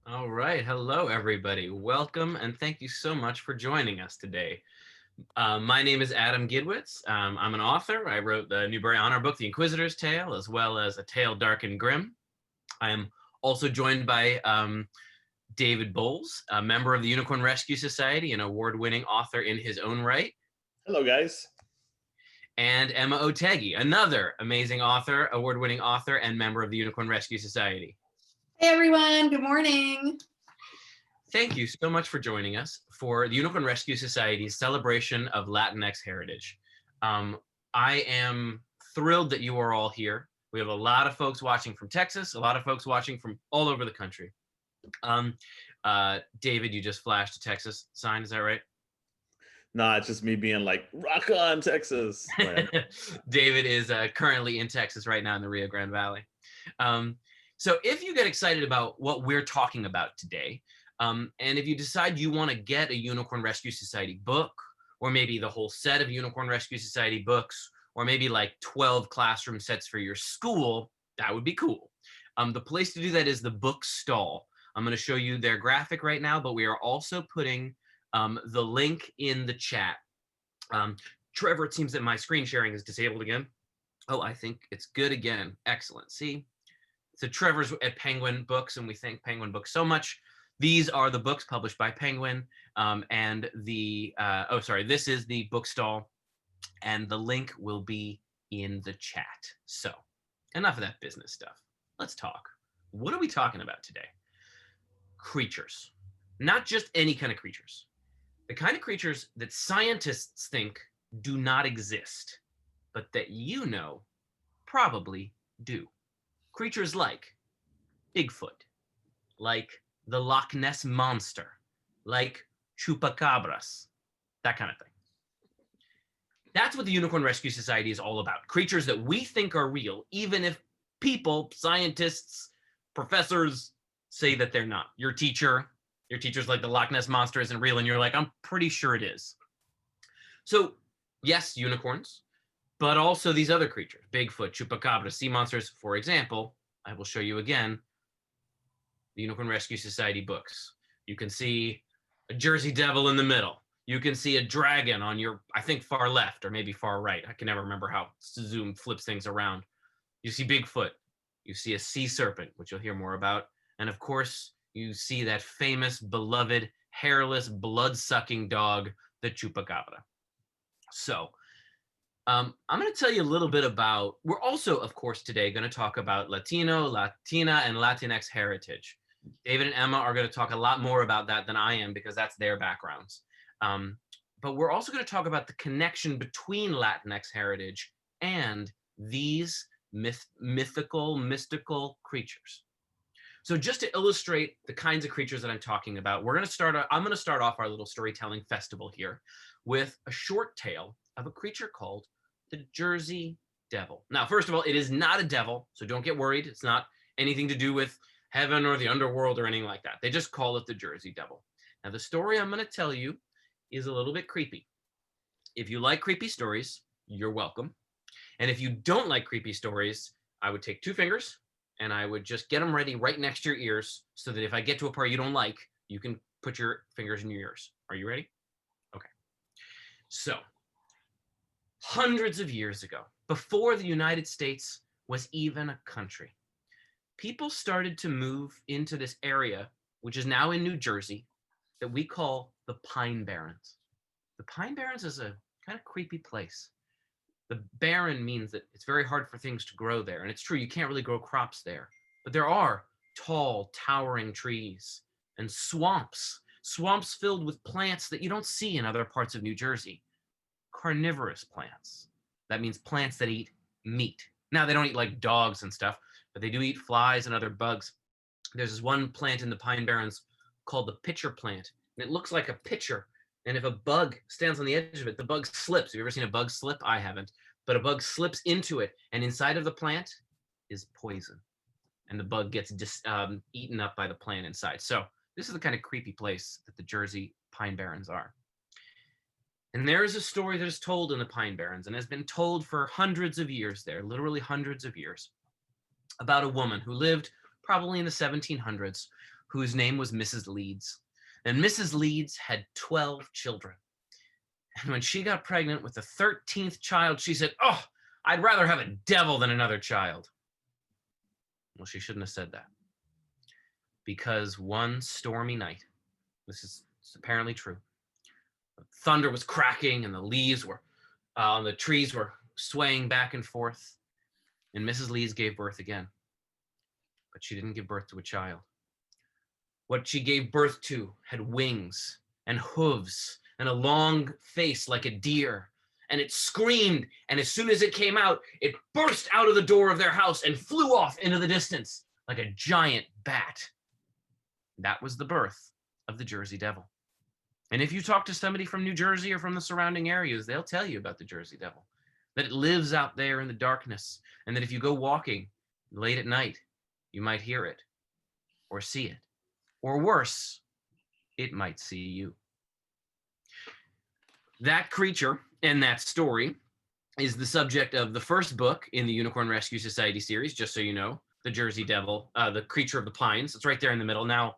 All right. Hello, everybody. Welcome, and thank you so much for joining us today. My name is Adam Gidwitz. I'm an author. I wrote the Newbery Honor book, The Inquisitor's Tale, as well as A Tale Dark and Grim. I am also joined by David Bowles, a member of the Unicorn Rescue Society, an award-winning author in his own right. Hello, guys. And Emma Otheguy, another amazing author, award-winning author, and member of the Unicorn Rescue Society. Hey everyone, good morning. Thank you so much for joining us for the Unicorn Rescue Society's celebration of Latinx heritage. I am thrilled that you are all here. We have a lot of folks watching from Texas, a lot of folks watching from all over the country. David, you just flashed a Texas sign, is that right? Nah, it's just me being like, rock on, Texas. David is currently in Texas right now in the Rio Grande Valley. So if you get excited about what we're talking about today, and if you decide you want to get a Unicorn Rescue Society book, or maybe the whole set of Unicorn Rescue Society books, or maybe like 12 classroom sets for your school, that would be cool. The place to do that is the book stall. I'm going to show you their graphic right now, but we are also putting the link in the chat. Trevor, it seems that my screen sharing is disabled again. Oh, I think it's good again. Excellent. See? So Trevor's at Penguin Books, and we thank Penguin Books so much. These are the books published by Penguin, and this is the book stall, and the link will be in the chat. So enough of that business stuff. Let's talk. What are we talking about today? Creatures. Not just any kind of creatures. The kind of creatures that scientists think do not exist, but that you know probably do. Creatures like Bigfoot, like the Loch Ness Monster, like chupacabras, that kind of thing. That's what the Unicorn Rescue Society is all about. Creatures that we think are real, even if people, scientists, professors say that they're not. Your teacher's like the Loch Ness Monster isn't real, and you're like, I'm pretty sure it is. So yes, unicorns, but also these other creatures, Bigfoot, chupacabra, sea monsters. For example, I will show you again the Unicorn Rescue Society books. You can see a Jersey Devil in the middle. You can see a dragon on your, I think, far left or maybe far right. I can never remember how Zoom flips things around. You see Bigfoot. You see a sea serpent, which you'll hear more about. And of course, you see that famous, beloved, hairless, blood-sucking dog, the chupacabra. So, I'm going to tell you a little bit about, we're also, of course, today going to talk about Latino, Latina, and Latinx heritage. David and Emma are going to talk a lot more about that than I am because that's their backgrounds. But we're also going to talk about the connection between Latinx heritage and these mystical creatures. So just to illustrate the kinds of creatures that I'm talking about, I'm going to start off our little storytelling festival here with a short tale of a creature called the Jersey Devil. Now, first of all, it is not a devil, so don't get worried. It's not anything to do with heaven or the underworld or anything like that. They just call it the Jersey Devil. Now, the story I'm going to tell you is a little bit creepy. If you like creepy stories, you're welcome. And if you don't like creepy stories, I would take 2 fingers and I would just get them ready right next to your ears so that if I get to a part you don't like, you can put your fingers in your ears. Are you ready? Okay. So, hundreds of years ago, before the United States was even a country, people started to move into this area, which is now in New Jersey, that we call the Pine Barrens. The Pine Barrens is a kind of creepy place. The barren means that it's very hard for things to grow there. And it's true, you can't really grow crops there. But there are tall, towering trees and swamps filled with plants that you don't see in other parts of New Jersey. Carnivorous plants. That means plants that eat meat. Now, they don't eat like dogs and stuff, but they do eat flies and other bugs. There's this one plant in the Pine Barrens called the pitcher plant, and it looks like a pitcher. And if a bug stands on the edge of it, the bug slips. Have you ever seen a bug slip? I haven't. But a bug slips into it, and inside of the plant is poison. And the bug gets eaten up by the plant inside. So this is the kind of creepy place that the Jersey Pine Barrens are. And there is a story that is told in the Pine Barrens and has been told for hundreds of years there, literally hundreds of years, about a woman who lived probably in the 1700s, whose name was Mrs. Leeds. And Mrs. Leeds had 12 children. And when she got pregnant with the 13th child, she said, "Oh, I'd rather have a devil than another child." Well, she shouldn't have said that. Because one stormy night, this is apparently true, thunder was cracking and the leaves were on the trees were swaying back and forth, and Mrs. Leeds gave birth again. But she didn't give birth to a child. What she gave birth to had wings and hooves and a long face like a deer, and it screamed, and as soon as it came out, it burst out of the door of their house and flew off into the distance like a giant bat. That was the birth of the Jersey Devil. And if you talk to somebody from New Jersey or from the surrounding areas, they'll tell you about the Jersey Devil, that it lives out there in the darkness, and that if you go walking late at night, you might hear it or see it, or worse, it might see you. That creature and that story is the subject of the first book in the Unicorn Rescue Society series, just so you know, the Jersey Devil, the Creature of the Pines. It's right there in the middle. Now,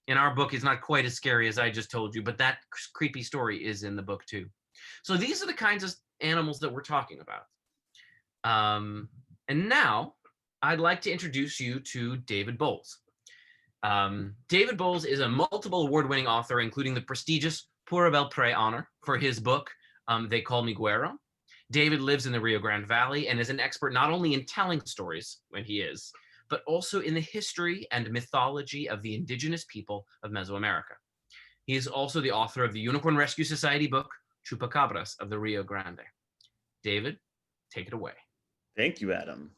in our book, it's not quite as scary as I just told you, but that creepy story is in the book too. So these are the kinds of animals that we're talking about. And now I'd like to introduce you to David Bowles. David Bowles is a multiple award-winning author, including the prestigious Pura Belpré honor for his book, They Call Me Güero. David lives in the Rio Grande Valley and is an expert not only in telling stories, when he is, but also in the history and mythology of the indigenous people of Mesoamerica. He is also the author of the Unicorn Rescue Society book, Chupacabras of the Rio Grande. David, take it away. Thank you, Adam.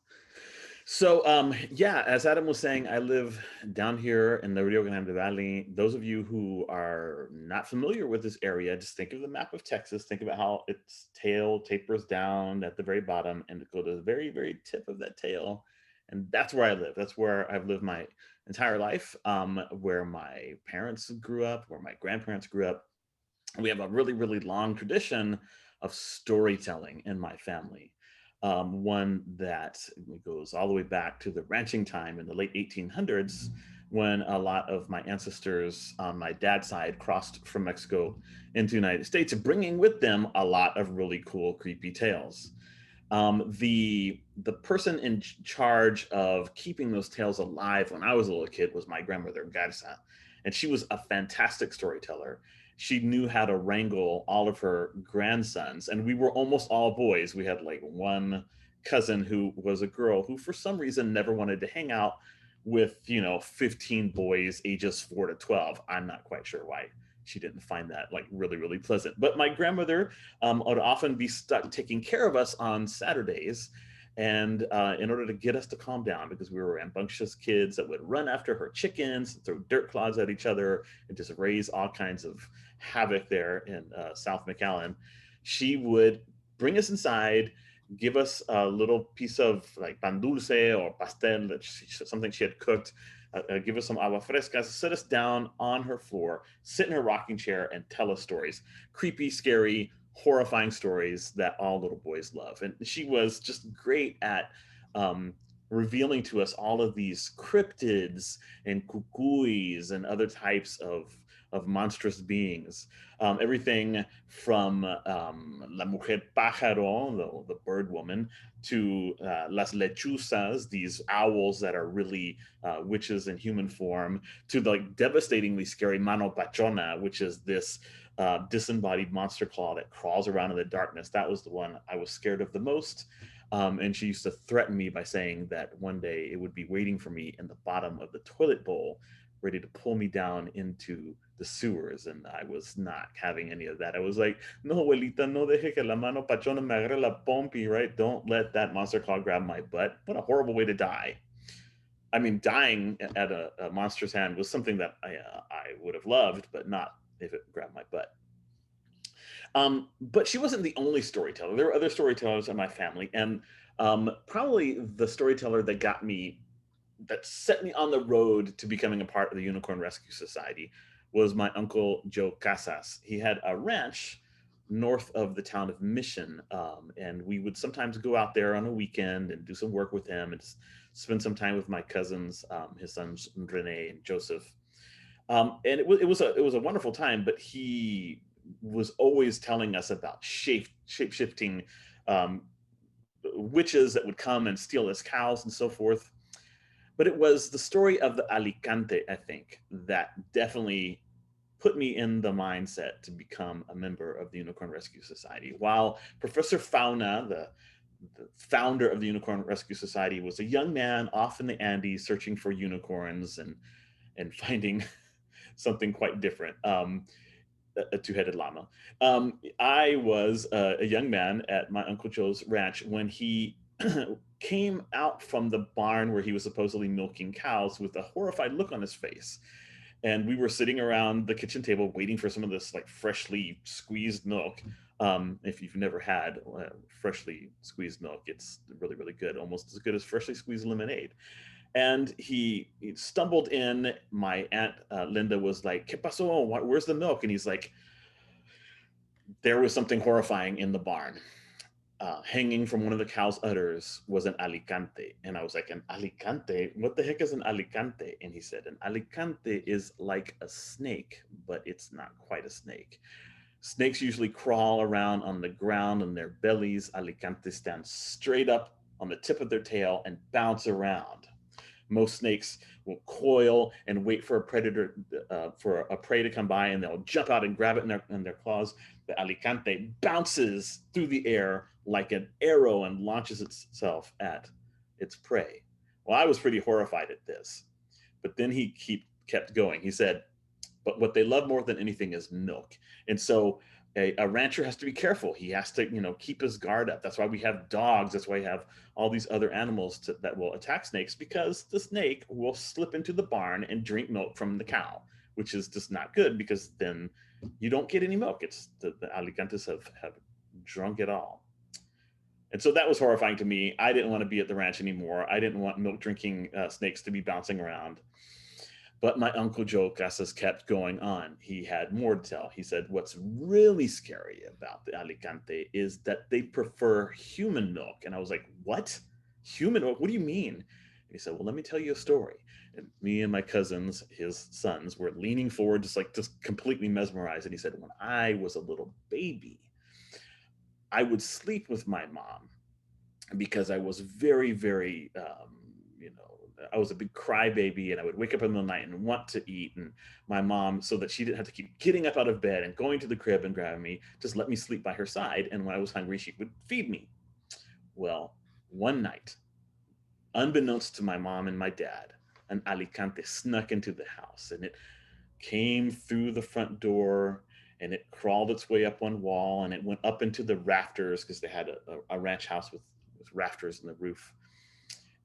So yeah, as Adam was saying, I live down here in the Rio Grande Valley. Those of you who are not familiar with this area, just think of the map of Texas. Think about how its tail tapers down at the very bottom and go to the very, very tip of that tail. And that's where I live. That's where I've lived my entire life, where my parents grew up, where my grandparents grew up. We have a really, really long tradition of storytelling in my family. One that goes all the way back to the ranching time in the late 1800s, when a lot of my ancestors on my dad's side crossed from Mexico into the United States, bringing with them a lot of really cool, creepy tales. The person in charge of keeping those tales alive when I was a little kid was my grandmother, Garza, and she was a fantastic storyteller. She knew how to wrangle all of her grandsons, and we were almost all boys. We had like one cousin who was a girl who for some reason never wanted to hang out with, 15 boys ages 4 to 12. I'm not quite sure why she didn't find that like really, really pleasant. But my grandmother would often be stuck taking care of us on Saturdays. And in order to get us to calm down, because we were rambunctious kids that would run after her chickens, throw dirt clods at each other, and just raise all kinds of havoc there in South McAllen, she would bring us inside, give us a little piece of like pan dulce or pastel, something she had cooked, give us some agua fresca, sit us down on her floor, sit in her rocking chair, and tell us stories. Creepy, scary, horrifying stories that all little boys love. And she was just great at revealing to us all of these cryptids and cucuys and other types of monstrous beings. Everything from La Mujer Pájaro, the bird woman, to Las Lechuzas, these owls that are really witches in human form, to the like devastatingly scary Mano Pachona, which is this disembodied monster claw that crawls around in the darkness. That was the one I was scared of the most. And she used to threaten me by saying that one day it would be waiting for me in the bottom of the toilet bowl, ready to pull me down into the sewers. And I was not having any of that. I was like, no, abuelita, no deje que la mano pachona me agarre la pompi, right? Don't let that monster claw grab my butt. What a horrible way to die. I mean, dying at a monster's hand was something that I would have loved, but not if it grabbed my butt. But she wasn't the only storyteller. There were other storytellers in my family. And probably the storyteller that set me on the road to becoming a part of the Unicorn Rescue Society was my uncle Joe Casas. He had a ranch north of the town of Mission, and we would sometimes go out there on a weekend and do some work with him and spend some time with my cousins, his sons Rene and Joseph. And it was a wonderful time, but he was always telling us about shape shifting witches that would come and steal his cows and so forth. But it was the story of the Alicante, I think, that definitely put me in the mindset to become a member of the Unicorn Rescue Society. While Professor Fauna, the founder of the Unicorn Rescue Society, was a young man off in the Andes searching for unicorns and finding something quite different. A two-headed llama. I was a young man at my Uncle Joe's ranch when he came out from the barn where he was supposedly milking cows with a horrified look on his face. And we were sitting around the kitchen table waiting for some of this like freshly squeezed milk. If you've never had freshly squeezed milk, it's really, really good, almost as good as freshly squeezed lemonade. And he stumbled in. My aunt Linda was like, "¿Qué pasó? Where's the milk?" And he's like, there was something horrifying in the barn. Hanging from one of the cow's udders was an alicante. And I was like, an alicante? What the heck is an alicante? And he said, an alicante is like a snake, but it's not quite a snake. Snakes usually crawl around on the ground on their bellies. Alicantes stand straight up on the tip of their tail and bounce around. Most snakes will coil and wait for a predator, for a prey to come by, and they'll jump out and grab it in their claws. The alicante bounces through the air like an arrow and launches itself at its prey. Well, I was pretty horrified at this, but then he kept going. He said, but what they love more than anything is milk. And so a rancher has to be careful. He has to, keep his guard up. That's why we have dogs. That's why we have all these other animals that will attack snakes, because the snake will slip into the barn and drink milk from the cow, which is just not good, because then you don't get any milk. It's the alicantes have drunk it all. And so that was horrifying to me. I didn't want to be at the ranch anymore. I didn't want milk drinking snakes to be bouncing around. But my Uncle Joe Casas kept going on. He had more to tell. He said, what's really scary about the alicante is that they prefer human milk. And I was like, what? Human milk? What do you mean? And he said, well, let me tell you a story. And me and my cousins, his sons, were leaning forward, just completely mesmerized. And he said, when I was a little baby, I would sleep with my mom because I was very, very, I was a big crybaby, and I would wake up in the night and want to eat. And my mom, so that she didn't have to keep getting up out of bed and going to the crib and grabbing me, just let me sleep by her side. And when I was hungry, she would feed me. Well, one night, unbeknownst to my mom and my dad, an alicante snuck into the house, and it came through the front door, and it crawled its way up one wall, and it went up into the rafters, because they had a ranch house with rafters in the roof.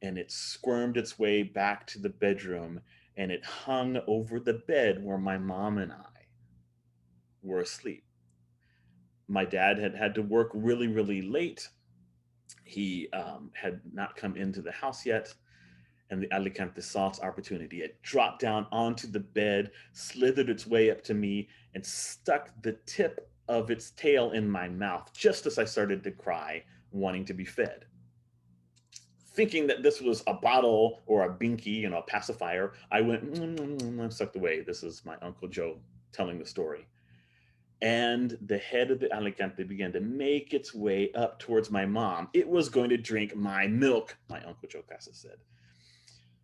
And it squirmed its way back to the bedroom, and it hung over the bed where my mom and I were asleep. My dad had to work really, really late. He had not come into the house yet, and the alicante saw its opportunity. It dropped down onto the bed, slithered its way up to me, and stuck the tip of its tail in my mouth just as I started to cry, wanting to be fed. Thinking that this was a bottle or a binky, a pacifier, I went, sucked away. This is my Uncle Joe telling the story. And the head of the alicante began to make its way up towards my mom. It was going to drink my milk, my Uncle Joe Casas said.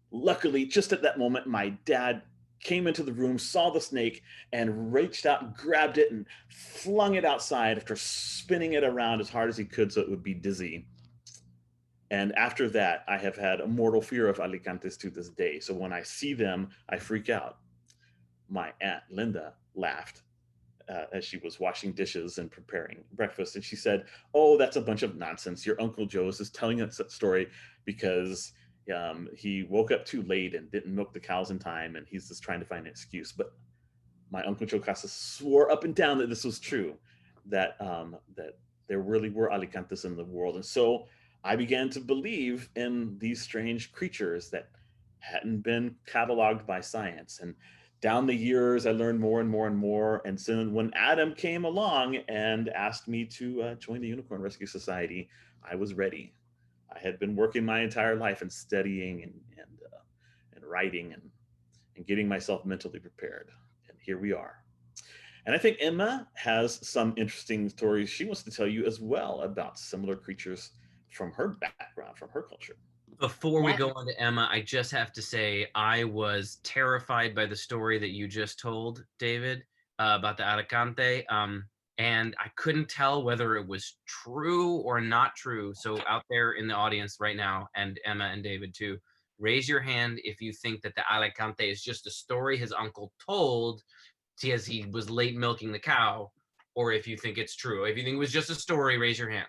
Luckily, just at that moment, my dad came into the room, saw the snake, and reached out, grabbed it, and flung it outside after spinning it around as hard as he could so it would be dizzy. And after that, I have had a mortal fear of alicantes to this day. So when I see them, I freak out. My aunt Linda laughed as she was washing dishes and preparing breakfast. And she said, oh, that's a bunch of nonsense. Your Uncle Joe is telling us that story because he woke up too late and didn't milk the cows in time, and he's just trying to find an excuse. But my Uncle Joe Casas swore up and down that this was true, that there really were alicantes in the world. And so I began to believe in these strange creatures that hadn't been cataloged by science. And down the years, I learned more and more and more. And so when Adam came along and asked me to join the Unicorn Rescue Society, I was ready. I had been working my entire life and studying and writing and getting myself mentally prepared. And here we are. And I think Emma has some interesting stories she wants to tell you as well about similar creatures from her background, from her culture. Before we Yes. go on to Emma, I just have to say I was terrified by the story that you just told, David, about the Alicante. And I couldn't tell whether it was true or not true. So out there in the audience right now, and Emma and David too, raise your hand if you think that the Alicante is just a story his uncle told as he was late milking the cow, or if you think it's true. If you think it was just a story, raise your hand.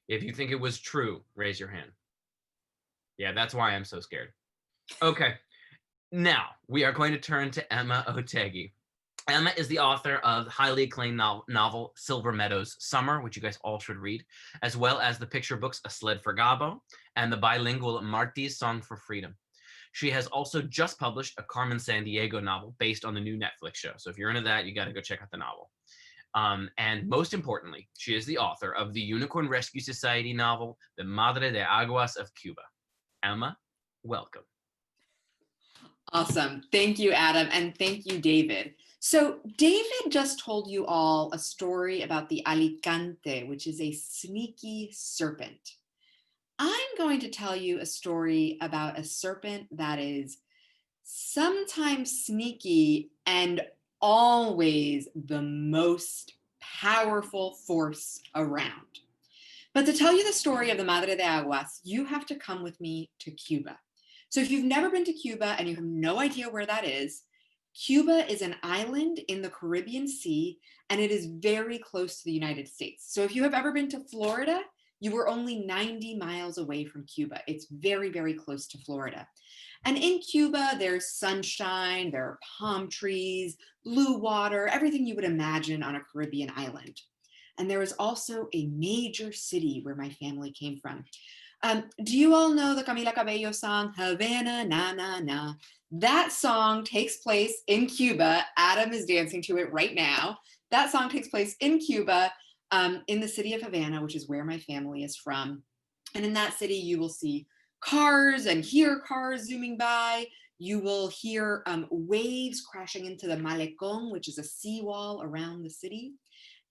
If you think it was true, raise your hand. Yeah, that's why I'm so scared. Okay, now we are going to turn to Emma Otheguy. Emma is the author of highly acclaimed novel Silver Meadows Summer, which you guys all should read, as well as the picture books A Sled for Gabo and the bilingual Marty's Song for Freedom. She has also just published a Carmen Sandiego novel based on the new Netflix show. So if you're into that, you got to go check out the novel. And most importantly, she is the author of the Unicorn Rescue Society novel, The Madre de Aguas of Cuba. Emma, welcome. Awesome. Thank you, Adam. And thank you, David. So David just told you all a story about the Alicante, which is a sneaky serpent. I'm going to tell you a story about a serpent that is sometimes sneaky and always the most powerful force around. But to tell you the story of the Madre de Aguas, you have to come with me to Cuba. So if you've never been to Cuba and you have no idea where that is, Cuba is an island in the Caribbean Sea, and it is very close to the United States. So if you have ever been to Florida, you were only 90 miles away from Cuba. It's very, very close to Florida. And in Cuba, there's sunshine, there are palm trees, blue water, everything you would imagine on a Caribbean island. And there is also a major city where my family came from. Do you all know the Camila Cabello song, Havana, na, na, na? That song takes place in Cuba. Adam is dancing to it right now. That song takes place in Cuba, in the city of Havana, which is where my family is from. And in that city, you will see cars and hear cars zooming by. You will hear waves crashing into the Malecón, which is a seawall around the city.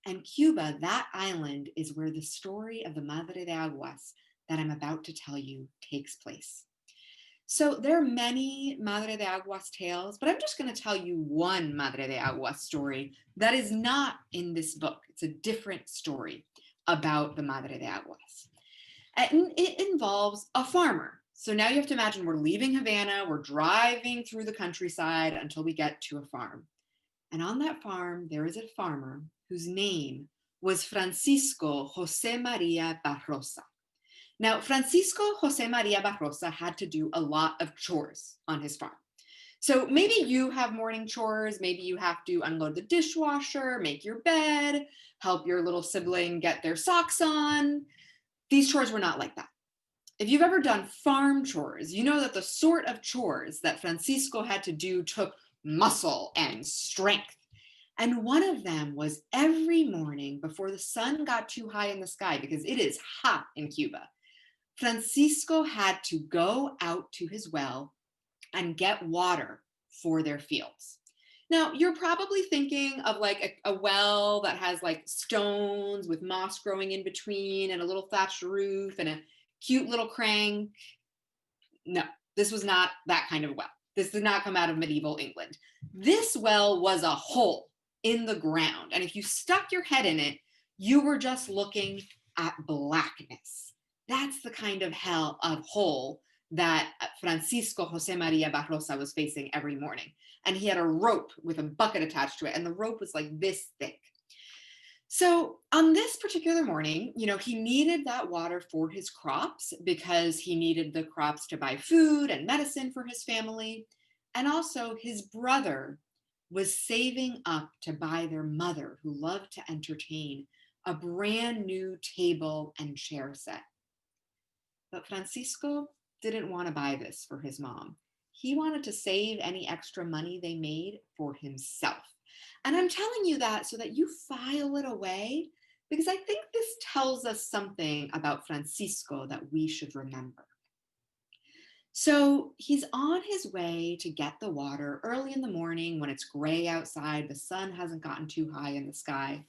And Cuba, that island, is where the story of the Madre de Aguas that I'm about to tell you takes place. So there are many Madre de Aguas tales, but I'm just going to tell you one Madre de Aguas story that is not in this book. It's a different story about the Madre de Aguas. And it involves a farmer. So now you have to imagine we're leaving Havana, we're driving through the countryside until we get to a farm. And on that farm, there is a farmer whose name was Francisco Jose Maria Barrosa. Now, Francisco Jose Maria Barrosa had to do a lot of chores on his farm. So maybe you have morning chores, maybe you have to unload the dishwasher, make your bed, help your little sibling get their socks on. These chores were not like that. If you've ever done farm chores, you know that the sort of chores that Francisco had to do took muscle and strength. And one of them was every morning before the sun got too high in the sky, because it is hot in Cuba, Francisco had to go out to his well and get water for their fields. Now, you're probably thinking of like a well that has like stones with moss growing in between and a little thatched roof and a cute little crank. No, this was not that kind of well. This did not come out of medieval England. This well was a hole in the ground. And if you stuck your head in it, you were just looking at blackness. That's the kind of hole that Francisco Jose Maria Barrosa was facing every morning. And he had a rope with a bucket attached to it, and the rope was like this thick. So on this particular morning, he needed that water for his crops because he needed the crops to buy food and medicine for his family. And also his brother was saving up to buy their mother, who loved to entertain, a brand new table and chair set. But Francisco didn't want to buy this for his mom. He wanted to save any extra money they made for himself. And I'm telling you that so that you file it away, because I think this tells us something about Francisco that we should remember. So he's on his way to get the water early in the morning when it's gray outside, the sun hasn't gotten too high in the sky.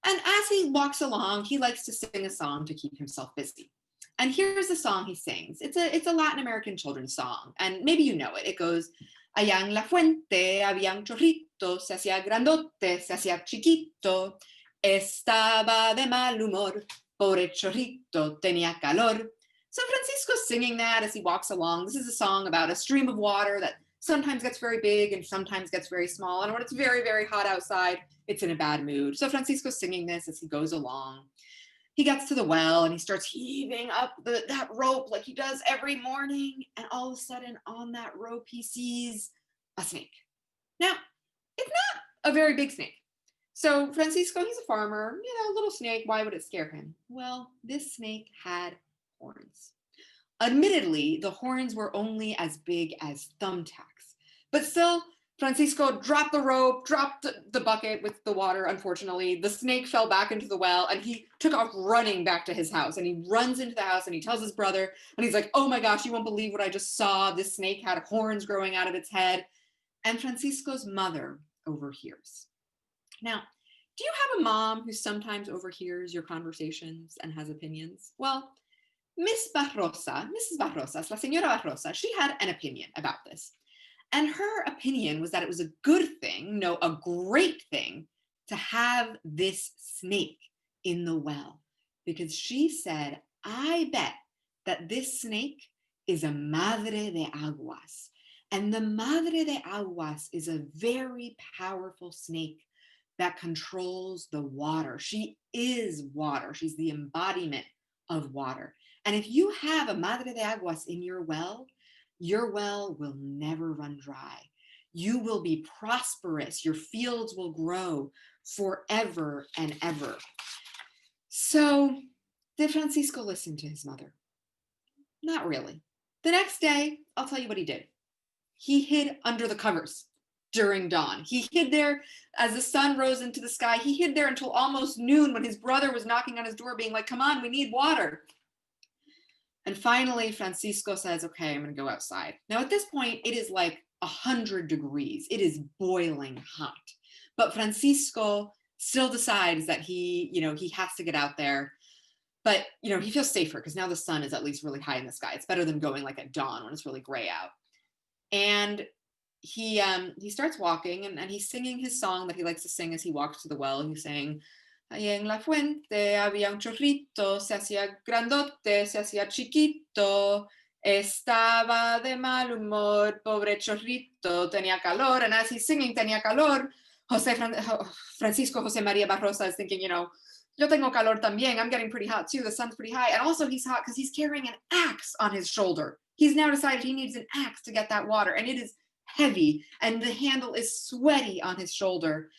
And as he walks along, he likes to sing a song to keep himself busy. And here's the song he sings. It's a Latin American children's song, and maybe you know it. It goes, allá en la fuente había un chorrito, se hacía grandote, se hacía chiquito, estaba de mal humor, pobre chorrito, tenía calor. So Francisco's singing that as he walks along. This is a song about a stream of water that sometimes gets very big and sometimes gets very small. And when it's very, very hot outside, it's in a bad mood. So Francisco's singing this as he goes along. He gets to the well and he starts heaving up that rope like he does every morning. And all of a sudden on that rope, he sees a snake. Now, it's not a very big snake. So Francisco, he's a farmer, a little snake. Why would it scare him? Well, this snake had horns. Admittedly, the horns were only as big as thumbtacks, but still, Francisco dropped the rope, dropped the bucket with the water, unfortunately. The snake fell back into the well and he took off running back to his house, and he runs into the house and he tells his brother, and he's like, oh my gosh, you won't believe what I just saw. This snake had horns growing out of its head. And Francisco's mother overhears. Now, do you have a mom who sometimes overhears your conversations and has opinions? Well, Mrs. Barrosas, La Señora Barrosa, she had an opinion about this. And her opinion was that it was a good thing, no, a great thing, to have this snake in the well. Because she said, I bet that this snake is a madre de aguas. And the madre de aguas is a very powerful snake that controls the water. She is water. She's the embodiment of water. And if you have a madre de aguas in your well will never run dry. You will be prosperous. Your fields will grow forever and ever. So did Francisco listen to his mother? Not really. The next day, I'll tell you what he did. He hid under the covers during dawn. He hid there as the sun rose into the sky. He hid there until almost noon when his brother was knocking on his door being like, come on, we need water. And finally, Francisco says, okay, I'm going to go outside. Now, at this point, it is like 100 degrees. It is boiling hot. But Francisco still decides that he has to get out there. But, he feels safer because now the sun is at least really high in the sky. It's better than going like at dawn when it's really gray out. And he starts walking and he's singing his song that he likes to sing as he walks to the well. He's saying, allá en la fuente había un chorrito, se hacía grandote, se hacía chiquito, estaba de mal humor, pobre chorrito, tenía calor. And as he's singing tenía calor, Francisco Jose Maria Barrosa is thinking, yo tengo calor también. I'm getting pretty hot too. The sun's pretty high. And also he's hot because he's carrying an axe on his shoulder. He's now decided he needs an axe to get that water. And it is heavy and the handle is sweaty on his shoulder.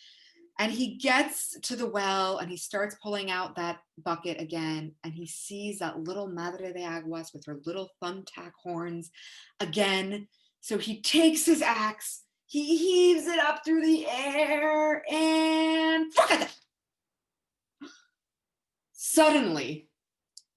And he gets to the well and he starts pulling out that bucket again. And he sees that little madre de aguas with her little thumbtack horns again. So he takes his axe, he heaves it up through the air, and suddenly,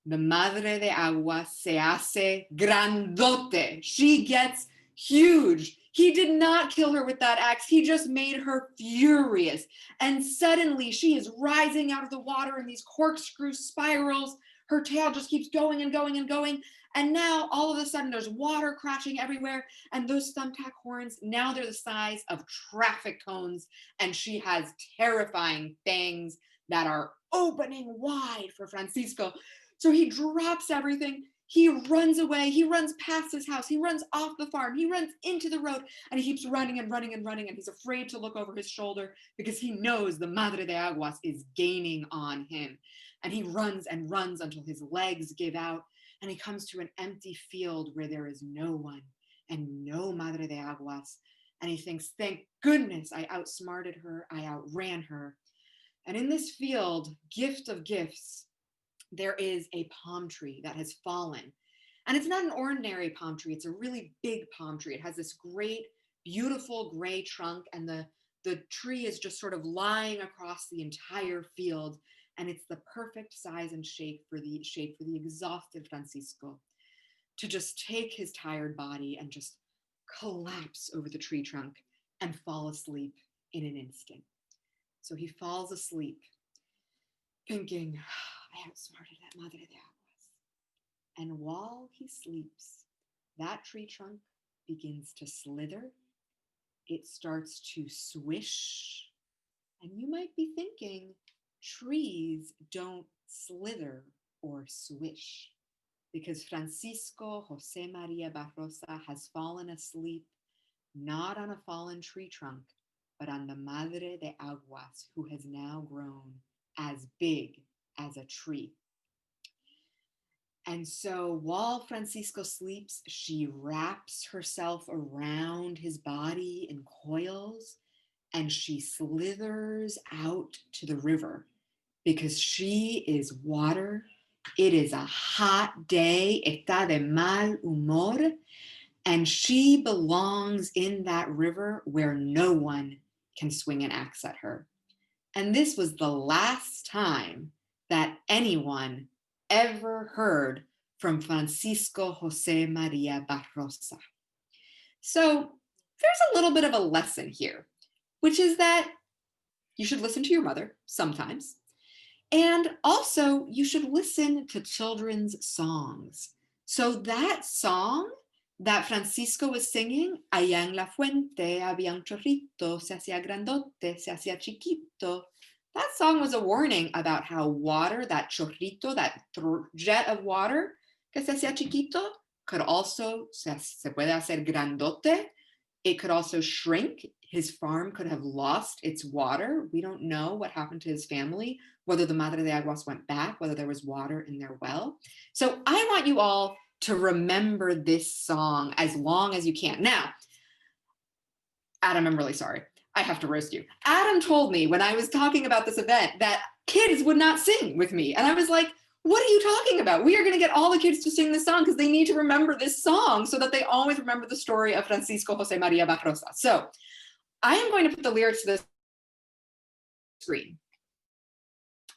the madre de aguas se hace grandote. She gets huge. He did not kill her with that axe. He just made her furious. And suddenly she is rising out of the water in these corkscrew spirals. Her tail just keeps going and going and going. And now all of a sudden there's water crashing everywhere. And those thumbtack horns, now they're the size of traffic cones. And she has terrifying fangs that are opening wide for Francisco. So he drops everything. He runs away. He runs past his house. He runs off the farm. He runs into the road, and he keeps running and running and running. And he's afraid to look over his shoulder because he knows the Madre de Aguas is gaining on him. And he runs and runs until his legs give out. And he comes to an empty field where there is no one and no Madre de Aguas. And he thinks, thank goodness I outsmarted her. I outran her. And in this field, gift of gifts, there is a palm tree that has fallen. And it's not an ordinary palm tree. It's a really big palm tree. It has this great, beautiful gray trunk, and the tree is just sort of lying across the entire field. And it's the perfect size and shape for the exhausted Francisco to just take his tired body and just collapse over the tree trunk and fall asleep in an instant. So he falls asleep thinking, I outsmarted that madre de aguas. And while he sleeps, that tree trunk begins to slither. It starts to swish. And you might be thinking, trees don't slither or swish, because Francisco Jose Maria Barrosa has fallen asleep, not on a fallen tree trunk, but on the madre de aguas, who has now grown as big as a tree. And so while Francisco sleeps, she wraps herself around his body in coils, and she slithers out to the river because she is water. It is a hot day, está de mal humor, and she belongs in that river where no one can swing an axe at her. And this was the last time that anyone ever heard from Francisco Jose Maria Barrosa. So there's a little bit of a lesson here, which is that you should listen to your mother sometimes. And also you should listen to children's songs. So that song that Francisco was singing, allá en la fuente había un chorrito, se hacía grandote, se hacía chiquito. That song was a warning about how water, that chorrito, that jet of water, que se hacía chiquito, could also, se puede hacer grandote. It could also shrink. His farm could have lost its water. We don't know what happened to his family, whether the Madre de Aguas went back, whether there was water in their well. So I want you all to remember this song as long as you can. Now, Adam, I'm really sorry. I have to roast you. Adam told me when I was talking about this event that kids would not sing with me. And I was like, what are you talking about? We are going to get all the kids to sing this song because they need to remember this song so that they always remember the story of Francisco Jose Maria Barrosa. So I am going to put the lyrics to this screen.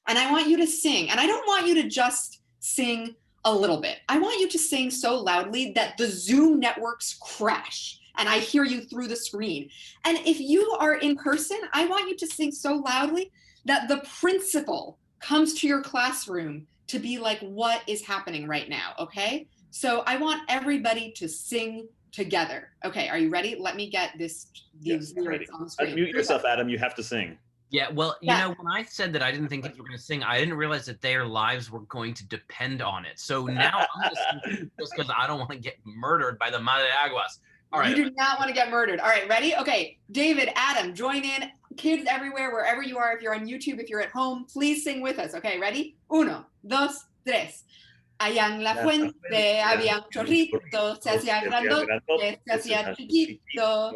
And I want you to sing. And I don't want you to just sing a little bit. I want you to sing so loudly that the Zoom networks crash and I hear you through the screen. And if you are in person, I want you to sing so loudly that the principal comes to your classroom to be like, what is happening right now, okay? So I want everybody to sing together. Okay, are you ready? Let me get these lyrics on the screen. Unmute yourself, Adam, you have to sing. Yeah, well, you know, when I said that I didn't think kids were going to sing, I didn't realize that their lives were going to depend on it. So now I'm just singing just because I don't want to get murdered by the Madre de Aguas. All right. You do not want to get murdered. All right, ready? Okay, David, Adam, join in. Kids everywhere, wherever you are, if you're on YouTube, if you're at home, please sing with us. Okay, ready? Uno, dos, tres. Allá en la fuente había un chorrito, se hacía grandote, se hacía chiquito,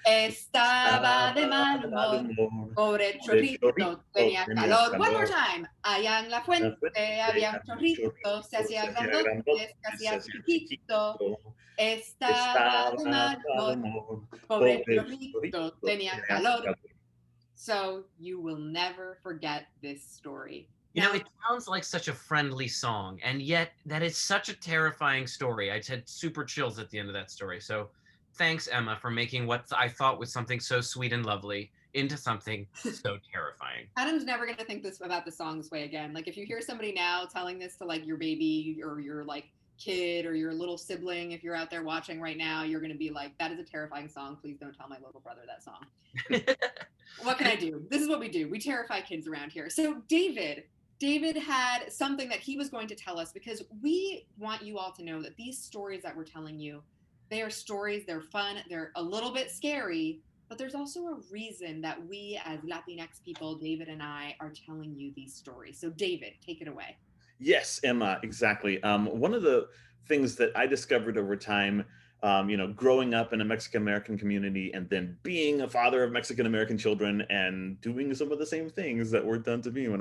estaba de mal humor, pobre chorrito, tenía calor. One more time. Allá en la fuente había un chorrito, se hacía grandote, se hacía chiquito, estaba de mal humor, pobre chorrito, tenía calor. So you will never forget this story. You know, it sounds like such a friendly song, and yet that is such a terrifying story. I had super chills at the end of that story. So thanks, Emma, for making what I thought was something so sweet and lovely into something so terrifying. Adam's never going to think this about the song this way again. Like if you hear somebody now telling this to like your baby or your like kid or your little sibling, if you're out there watching right now, you're going to be like, that is a terrifying song. Please don't tell my little brother that song. What can I do? This is what we do. We terrify kids around here. So David had something that he was going to tell us because we want you all to know that these stories that we're telling you, they are stories, they're fun, they're a little bit scary, but there's also a reason that we as Latinx people, David and I, are telling you these stories. So David, take it away. Yes, Emma, exactly. One of the things that I discovered over time, you know, growing up in a Mexican-American community and then being a father of Mexican-American children and doing some of the same things that were done to me when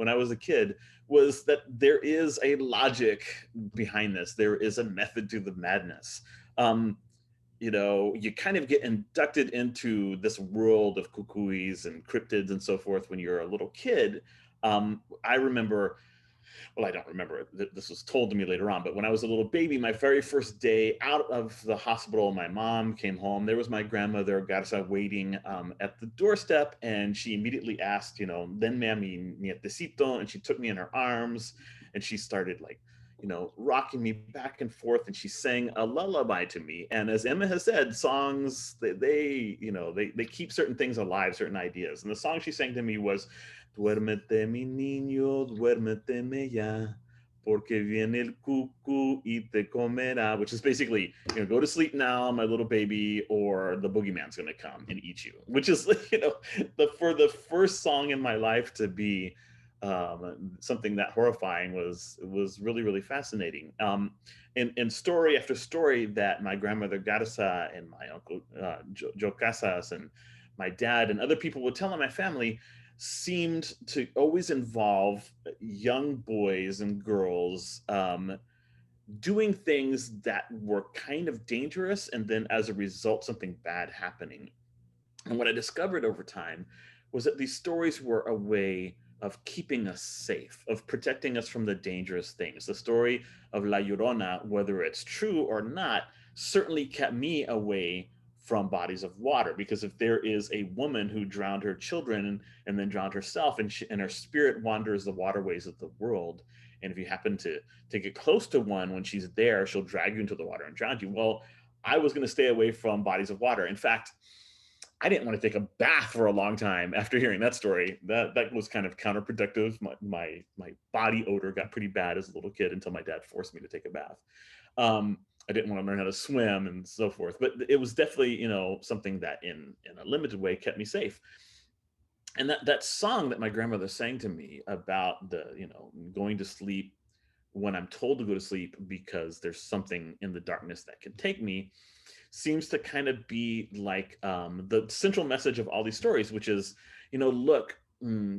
I was a kid, was that there is a logic behind this. There is a method to the madness. You know, you kind of get inducted into this world of cucuys and cryptids and so forth when you're a little kid. I remember, well, I don't remember it. This was told to me later on, but when I was a little baby, my very first day out of the hospital, my mom came home. There was my grandmother, Garza, waiting at the doorstep, and she immediately asked, "Den me a mi nietecito," and she took me in her arms, and she started like, rocking me back and forth, and she sang a lullaby to me. And as Emma has said, songs they keep certain things alive, certain ideas. And the song she sang to me was "Duérmete mi niño, duérmeteme ya, porque viene el cucu y te comerá," which is basically, go to sleep now, my little baby, or the boogeyman's gonna come and eat you. Which is, for the first song in my life to be something that horrifying was really, really fascinating. And story after story that my grandmother Garza and my uncle Joe Casas and my dad and other people would tell in my family seemed to always involve young boys and girls doing things that were kind of dangerous, and then as a result, something bad happening. And what I discovered over time was that these stories were a way of keeping us safe, of protecting us from the dangerous things. The story of La Llorona, whether it's true or not, certainly kept me away from bodies of water, because if there is a woman who drowned her children and then drowned herself, and her spirit wanders the waterways of the world, and if you happen to get close to one when she's there, she'll drag you into the water and drown you. Well, I was going to stay away from bodies of water. In fact, I didn't want to take a bath for a long time after hearing that story. That was kind of counterproductive. My body odor got pretty bad as a little kid until my dad forced me to take a bath. I didn't want to learn how to swim and so forth, but it was definitely, something that in a limited way kept me safe. And that song that my grandmother sang to me about going to sleep when I'm told to go to sleep because there's something in the darkness that can take me, seems to kind of be like the central message of all these stories, which is, look,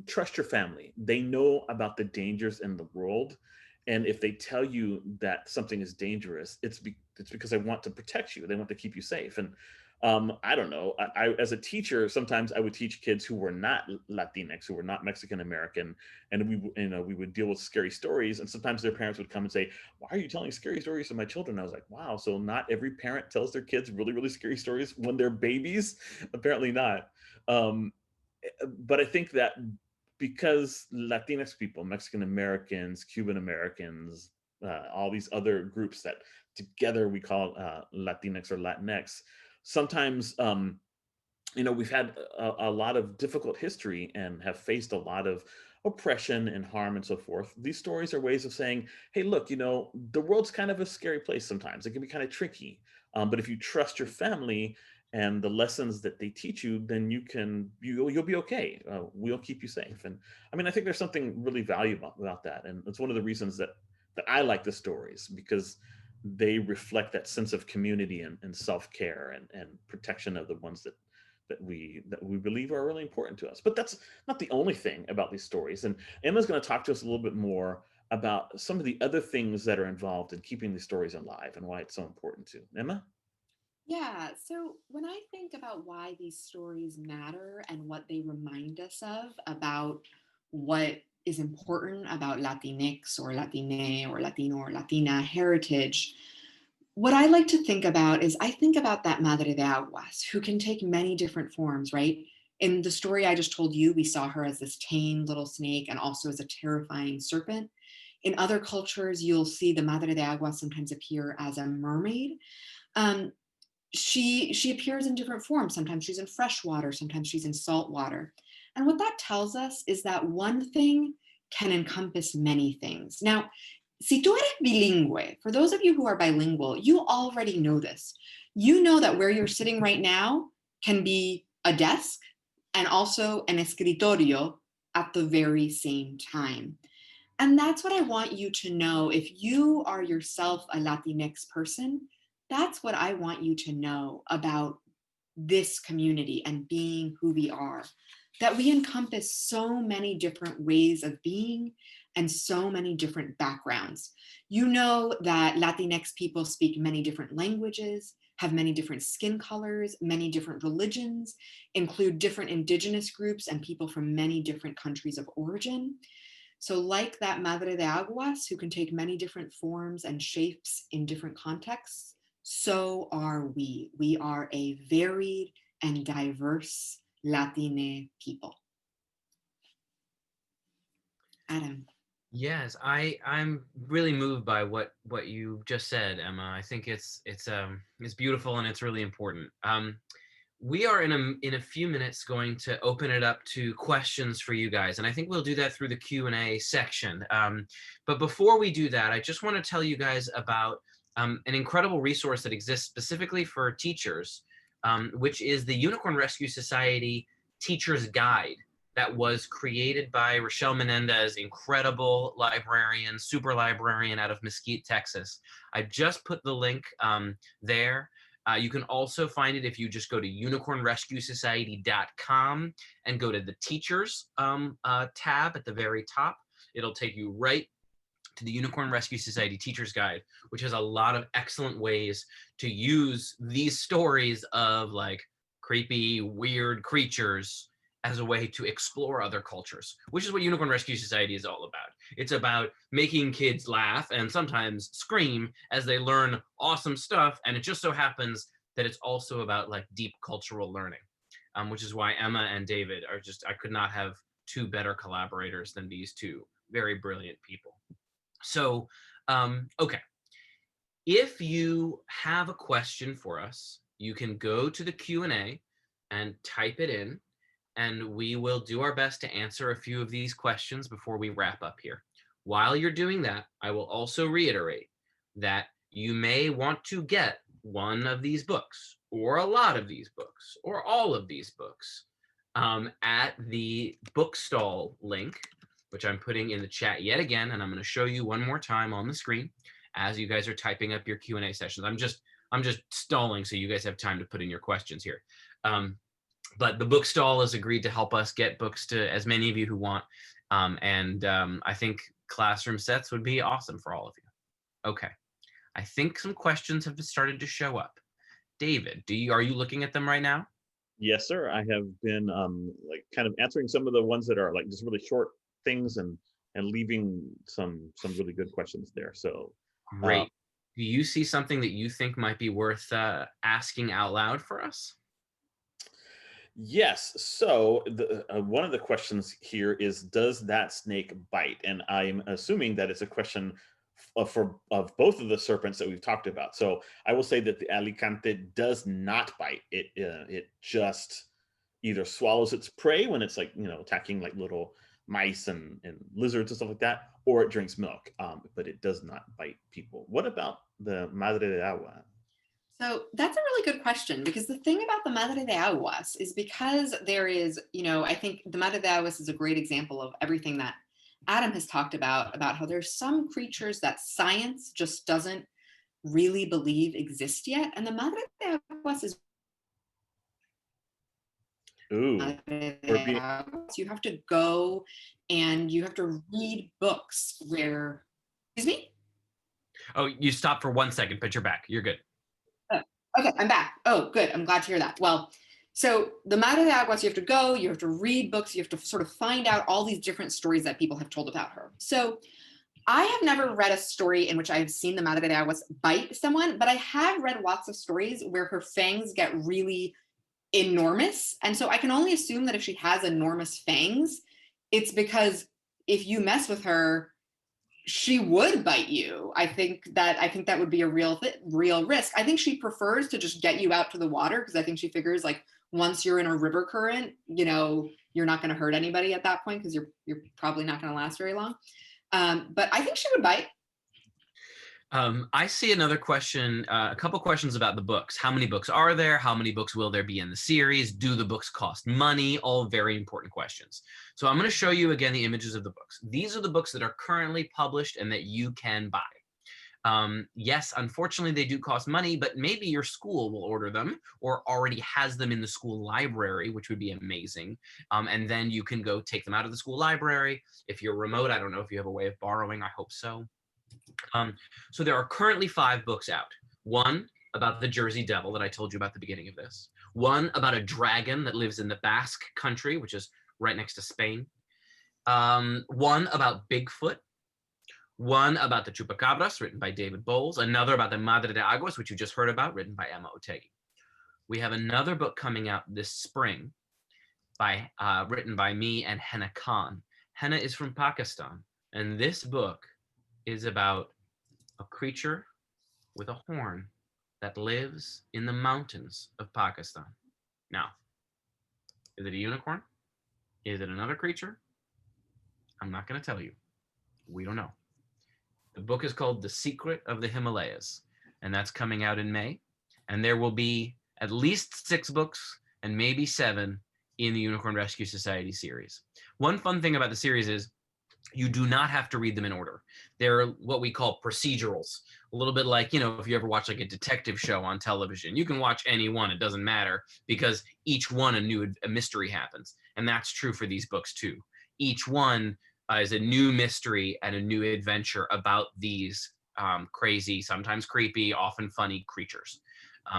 trust your family. They know about the dangers in the world. And if they tell you that something is dangerous, it's because they want to protect you. They want to keep you safe. And I don't know. I, as a teacher, sometimes I would teach kids who were not Latinx, who were not Mexican American, and we would deal with scary stories. And sometimes their parents would come and say, "Why are you telling scary stories to my children?" I was like, "Wow, so not every parent tells their kids really, really scary stories when they're babies? Apparently not." But I think that because Latinx people, Mexican Americans, Cuban Americans, all these other groups that together we call Latinx or Latinx, sometimes we've had a lot of difficult history and have faced a lot of oppression and harm and so forth. These stories are ways of saying, hey, look, the world's kind of a scary place sometimes. It can be kind of tricky. But if you trust your family and the lessons that they teach you, then you'll be okay. We'll keep you safe. And I mean, I think there's something really valuable about that. And it's one of the reasons that I like the stories, because they reflect that sense of community and self-care and protection of the ones that we believe are really important to us. But that's not the only thing about these stories. And Emma's going to talk to us a little bit more about some of the other things that are involved in keeping these stories alive and why it's so important too. Emma? Yeah, so when I think about why these stories matter and what they remind us of about what is important about Latinx or Latine or Latino or Latina heritage, what I like to think about is I think about that madre de aguas who can take many different forms, right? In the story I just told you, we saw her as this tame little snake and also as a terrifying serpent. In other cultures, you'll see the madre de aguas sometimes appear as a mermaid. Um, she appears in different forms. Sometimes she's in fresh water, sometimes she's in salt water. And what that tells us is that one thing can encompass many things. Now, si tú eres bilingüe, for those of you who are bilingual, you already know this. You know that where you're sitting right now can be a desk and also an escritorio at the very same time. And that's what I want you to know. If you are yourself a Latinx person, that's what I want you to know about this community and being who we are. that we encompass so many different ways of being and so many different backgrounds. You know that Latinx people speak many different languages, have many different skin colors, many different religions, include different indigenous groups and people from many different countries of origin. So like that madre de aguas, who can take many different forms and shapes in different contexts, so are we. We are a varied and diverse Latine people. Adam. Yes, I'm really moved by what you just said, Emma. I think it's beautiful and it's really important. We are in a few minutes going to open it up to questions for you guys, and I think we'll do that through the Q&A section. But before we do that, I just want to tell you guys about an incredible resource that exists specifically for teachers, which is the Unicorn Rescue Society Teacher's Guide that was created by Rochelle Menendez, incredible librarian, super librarian out of Mesquite, Texas. I just put the link there. You can also find it if you just go to unicornrescuesociety.com and go to the teachers tab at the very top. It'll take you right to the Unicorn Rescue Society Teacher's Guide, which has a lot of excellent ways to use these stories of like creepy, weird creatures as a way to explore other cultures, which is what Unicorn Rescue Society is all about. It's about making kids laugh and sometimes scream as they learn awesome stuff. And it just so happens that it's also about like deep cultural learning, which is why Emma and David are just, I could not have two better collaborators than these two very brilliant people. So, okay. If you have a question for us, you can go to the Q&A and type it in, and we will do our best to answer a few of these questions before we wrap up here. While you're doing that, I will also reiterate that you may want to get one of these books, or a lot of these books, or all of these books at the bookstall link, which I'm putting in the chat yet again, and I'm going to show you one more time on the screen as you guys are typing up your Q&A sessions. I'm just stalling so you guys have time to put in your questions here. But the bookstall has agreed to help us get books to as many of you who want. I think classroom sets would be awesome for all of you. Okay, I think some questions have started to show up. David, are you looking at them right now? Yes, sir. I have been like kind of answering some of the ones that are like just really short things and leaving some really good questions there. So great. Do you see something that you think might be worth asking out loud for us? Yes. So one of the questions here is, does that snake bite? And I'm assuming that it's a question of both of the serpents that we've talked about. So I will say that the Alicante does not bite. It just either swallows its prey when it's like, attacking like little mice and lizards and stuff like that, or it drinks milk. But it does not bite people. What about the Madre de Agua? So that's a really good question, because the thing about the Madre de Aguas is because there is, I think the Madre de Aguas is a great example of everything that Adam has talked about how there's some creatures that science just doesn't really believe exist yet. And the Madre de Aguas is you have to go and you have to read books where, excuse me? Oh, you stopped for 1 second, but you're back. You're good. Okay, I'm back. Oh, good. I'm glad to hear that. Well, so the Madre de Aguas, you have to go, you have to read books, you have to sort of find out all these different stories that people have told about her. So I have never read a story in which I've seen the Madre de Aguas bite someone, but I have read lots of stories where her fangs get really enormous. And so I can only assume that if she has enormous fangs, it's because if you mess with her, she would bite you. I think that would be a real risk. I think she prefers to just get you out to the water, because I think she figures like once you're in a river current, you're not going to hurt anybody at that point, because you're probably not going to last very long. But I think she would bite. I see another question, a couple questions about the books. How many books are there? How many books will there be in the series? Do the books cost money? All very important questions. So I'm going to show you again the images of the books. These are the books that are currently published and that you can buy. Yes, unfortunately, they do cost money, but maybe your school will order them or already has them in the school library, which would be amazing. And then you can go take them out of the school library. If you're remote, I don't know if you have a way of borrowing. I hope so. So there are currently 5 books out. One about the Jersey Devil that I told you about at the beginning of this. One about a dragon that lives in the Basque country, which is right next to Spain. One about Bigfoot. One about the chupacabras, written by David Bowles. Another about the madre de aguas, which you just heard about, written by Emma Otheguy. We have another book coming out this spring written by me and Henna Khan. Henna is from Pakistan, and this book is about a creature with a horn that lives in the mountains of Pakistan. Now, is it a unicorn? Is it another creature? I'm not going to tell you. We don't know. The book is called The Secret of the Himalayas, and that's coming out in May. And there will be at least 6 books and maybe 7 in the Unicorn Rescue Society series. One fun thing about the series is you do not have to read them in order. They're what we call procedurals. A little bit like, if you ever watch like a detective show on television, you can watch any one, it doesn't matter, because each one a mystery happens. And that's true for these books too. Each one is a new mystery and a new adventure about these crazy, sometimes creepy, often funny creatures.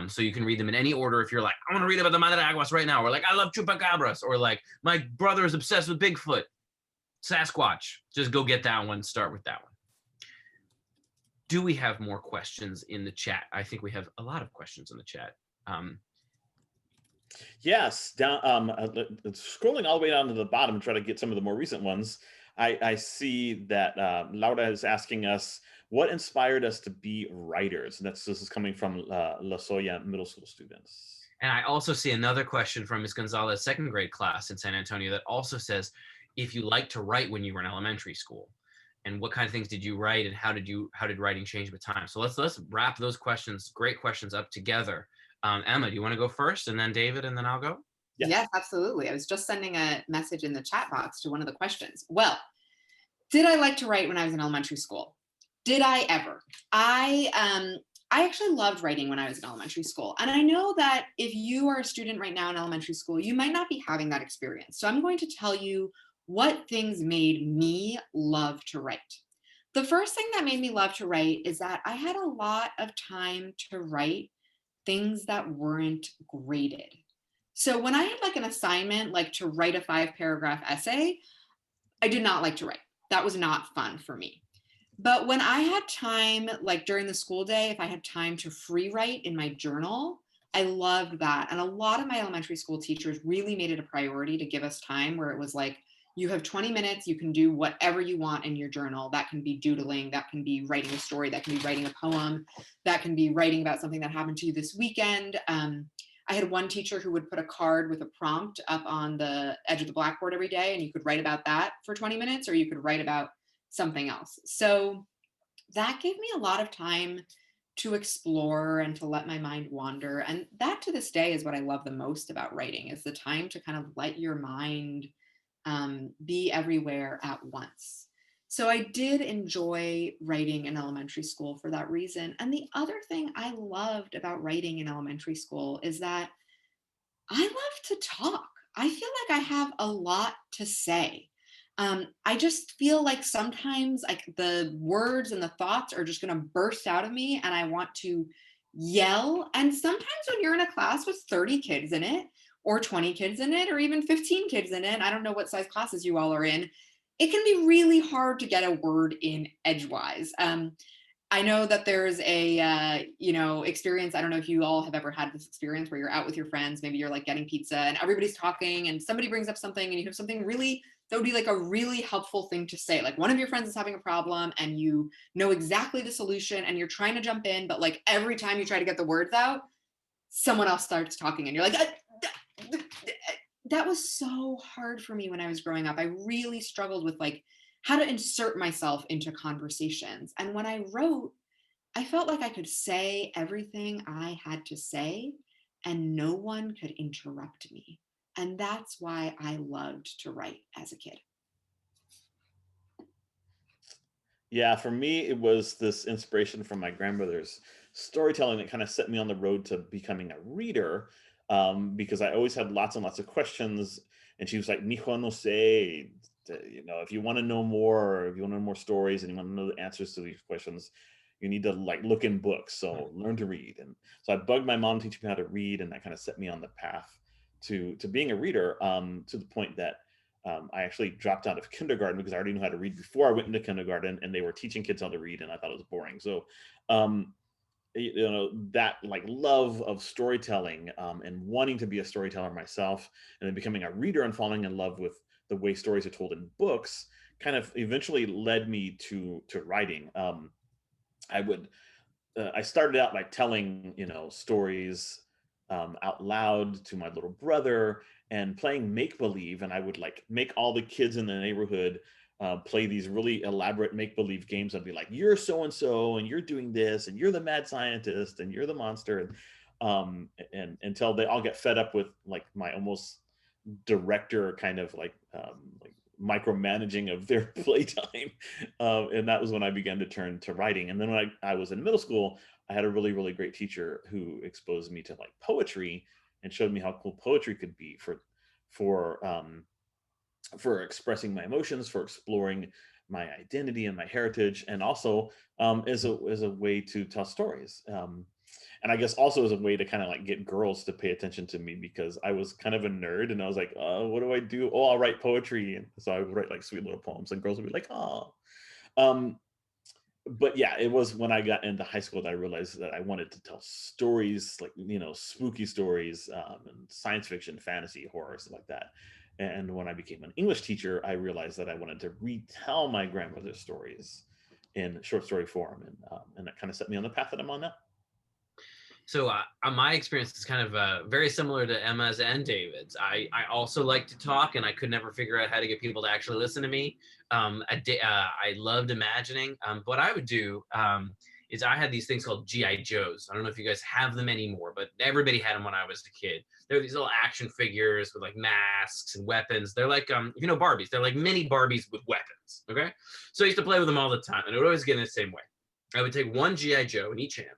So you can read them in any order. If you're like, I want to read about the madre de aguas right now, or like, I love chupacabras, or like, my brother is obsessed with Bigfoot, Sasquatch, just go get that one, start with that one. Do we have more questions in the chat? I think we have a lot of questions in the chat. Yes, down scrolling all the way down to the bottom, try to get some of the more recent ones. I see that Laura is asking us, what inspired us to be writers? And this is coming from La Soya middle school students. And I also see another question from Ms. Gonzalez, 2nd grade class in San Antonio, that also says, if you liked to write when you were in elementary school, and what kind of things did you write, and how did writing change with time? So let's wrap those questions, great questions, up together. Emma, do you want to go first, and then David, and then I'll go? Yes, absolutely. I was just sending a message in the chat box to one of the questions. Well, did I like to write when I was in elementary school? Did I ever? I actually loved writing when I was in elementary school. And I know that if you are a student right now in elementary school, you might not be having that experience. So I'm going to tell you what things made me love to write. The first thing that made me love to write is that I had a lot of time to write things that weren't graded. So when I had like an assignment, like to write a 5-paragraph essay, I did not like to write. That was not fun for me. But when I had time, like during the school day, if I had time to free write in my journal, I loved that. And a lot of my elementary school teachers really made it a priority to give us time where it was like, you have 20 minutes, you can do whatever you want in your journal. That can be doodling, that can be writing a story, that can be writing a poem, that can be writing about something that happened to you this weekend. I had one teacher who would put a card with a prompt up on the edge of the blackboard every day, and you could write about that for 20 minutes, or you could write about something else. So that gave me a lot of time to explore and to let my mind wander. And that to this day is what I love the most about writing, is the time to kind of let your mind be everywhere at once. So I did enjoy writing in elementary school for that reason. And the other thing I loved about writing in elementary school is that I love to talk. I feel like I have a lot to say. I just feel like sometimes like the words and the thoughts are just going to burst out of me and I want to yell. And sometimes when you're in a class with 30 kids in it, or 20 kids in it, or even 15 kids in it, I don't know what size classes you all are in, it can be really hard to get a word in edgewise. I know that there's a, experience. I don't know if you all have ever had this experience where you're out with your friends, maybe you're like getting pizza and everybody's talking and somebody brings up something and you have something really, that would be like a really helpful thing to say. Like one of your friends is having a problem and you know exactly the solution and you're trying to jump in, but like every time you try to get the words out, someone else starts talking and you're like, that was so hard for me when I was growing up. I really struggled with like how to insert myself into conversations. And when I wrote, I felt like I could say everything I had to say and no one could interrupt me. And that's why I loved to write as a kid. Yeah, for me, it was this inspiration from my grandmother's storytelling that kind of set me on the road to becoming a reader, because I always had lots and lots of questions. And she was like, Mijo, no sé. If you want to know more, or if you want to know more stories and you want to know the answers to these questions, you need to like look in books. So learn to read. And so I bugged my mom to teach me how to read, and that kind of set me on the path to being a reader, to the point that I actually dropped out of kindergarten because I already knew how to read before I went into kindergarten, and they were teaching kids how to read, and I thought it was boring. So, um, that like love of storytelling, and wanting to be a storyteller myself, and then becoming a reader and falling in love with the way stories are told in books, kind of eventually led me to writing. I would I started out by telling, stories out loud to my little brother and playing make believe. And I would like make all the kids in the neighborhood play these really elaborate make believe games. I'd be like, "You're so and so, and you're doing this, and you're the mad scientist, and you're the monster," and until they all get fed up with like my almost director kind of like micromanaging of their playtime. And that was when I began to turn to writing. And then when I was in middle school, I had a really, really great teacher who exposed me to like poetry and showed me how cool poetry could be for expressing my emotions, for exploring my identity and my heritage, and also as a way to tell stories. And I guess also as a way to kind of like get girls to pay attention to me, because I was kind of a nerd, and I was like, what do I do? Oh, I'll write poetry. And so I would write like sweet little poems, and girls would be like, oh. But yeah, it was when I got into high school that I realized that I wanted to tell stories, like, spooky stories, and science fiction, fantasy, horror, stuff like that. And when I became an English teacher, I realized that I wanted to retell my grandmother's stories in short story form. And that kind of set me on the path that I'm on now. So my experience is kind of very similar to Emma's and David's. I also like to talk, and I could never figure out how to get people to actually listen to me. I loved imagining. What I would do is I had these things called GI Joes. I don't know if you guys have them anymore, but everybody had them when I was a kid. They're these little action figures with like masks and weapons. They're like, Barbies. They're like mini Barbies with weapons. Okay, so I used to play with them all the time, and it would always get in the same way. I would take one GI Joe in each hand.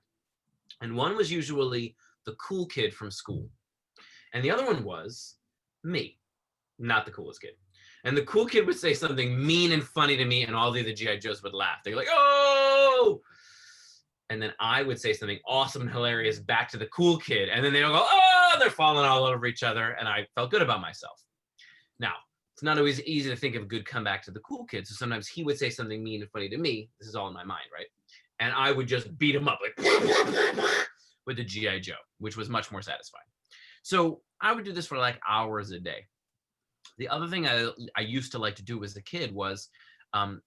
And one was usually the cool kid from school. And the other one was me, not the coolest kid. And the cool kid would say something mean and funny to me, and all the other GI Joes would laugh. They're like, "Oh!" And then I would say something awesome and hilarious back to the cool kid. And then they all go, "Oh!" They're falling all over each other. And I felt good about myself. Now, it's not always easy to think of a good comeback to the cool kid. So sometimes he would say something mean and funny to me. This is all in my mind, right? And I would just beat him up like with the GI Joe, which was much more satisfying. So I would do this for like hours a day. The other thing I used to like to do as a kid was